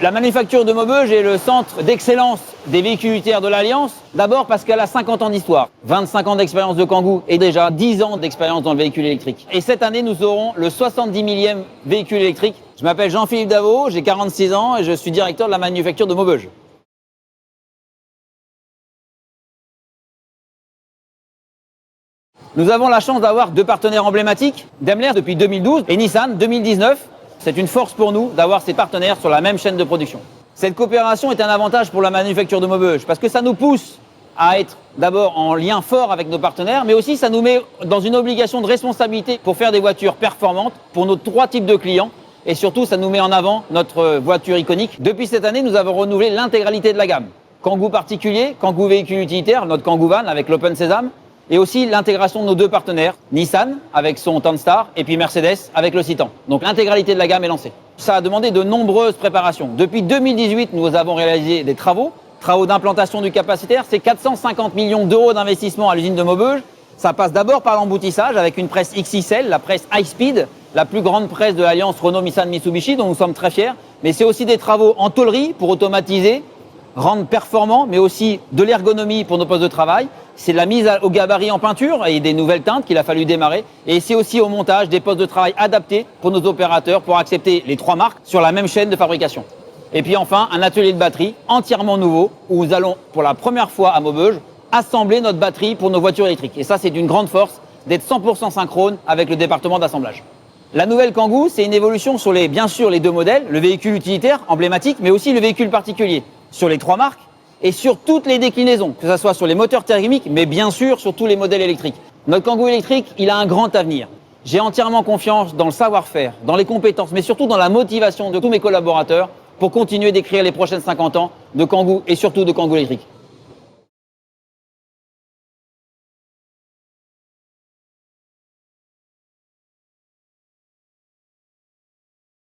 La manufacture de Maubeuge est le centre d'excellence des véhicules utilitaires de l'Alliance. D'abord parce qu'elle a 50 ans d'histoire, 25 ans d'expérience de Kangoo et déjà 10 ans d'expérience dans le véhicule électrique. Et cette année, nous aurons le 70 millième véhicule électrique. Je m'appelle Jean-Philippe Davot, j'ai 46 ans et je suis directeur de la manufacture de Maubeuge. Nous avons la chance d'avoir deux partenaires emblématiques, Daimler depuis 2012 et Nissan 2019. C'est une force pour nous d'avoir ces partenaires sur la même chaîne de production. Cette coopération est un avantage pour la manufacture de Maubeuge parce que ça nous pousse à être d'abord en lien fort avec nos partenaires, mais aussi ça nous met dans une obligation de responsabilité pour faire des voitures performantes pour nos trois types de clients. Et surtout, ça nous met en avant notre voiture iconique. Depuis cette année, nous avons renouvelé l'intégralité de la gamme. Kangoo particulier, Kangoo véhicule utilitaire, notre Kangoo Van avec l'Open Sésame, et aussi l'intégration de nos deux partenaires, Nissan avec son Tandstar et puis Mercedes avec le Citan. Donc l'intégralité de la gamme est lancée. Ça a demandé de nombreuses préparations. Depuis 2018, nous avons réalisé des travaux d'implantation du capacitaire. C'est 450 millions d'euros d'investissement à l'usine de Maubeuge. Ça passe d'abord par l'emboutissage avec une presse XXL, la presse High Speed, la plus grande presse de l'alliance Renault-Nissan-Mitsubishi, dont nous sommes très fiers. Mais c'est aussi des travaux en tôlerie pour automatiser, rendre performant, mais aussi de l'ergonomie pour nos postes de travail. C'est de la mise au gabarit en peinture et des nouvelles teintes qu'il a fallu démarrer. Et c'est aussi au montage des postes de travail adaptés pour nos opérateurs pour accepter les trois marques sur la même chaîne de fabrication. Et puis enfin, un atelier de batterie entièrement nouveau où nous allons pour la première fois à Maubeuge assembler notre batterie pour nos voitures électriques. Et ça, c'est d'une grande force d'être 100% synchrone avec le département d'assemblage. La nouvelle Kangoo, c'est une évolution sur bien sûr les deux modèles, le véhicule utilitaire emblématique, mais aussi le véhicule particulier, sur les trois marques et sur toutes les déclinaisons, que ce soit sur les moteurs thermiques, mais bien sûr sur tous les modèles électriques. Notre Kangoo électrique, il a un grand avenir. J'ai entièrement confiance dans le savoir-faire, dans les compétences, mais surtout dans la motivation de tous mes collaborateurs pour continuer d'écrire les prochaines 50 ans de Kangoo et surtout de Kangoo électrique.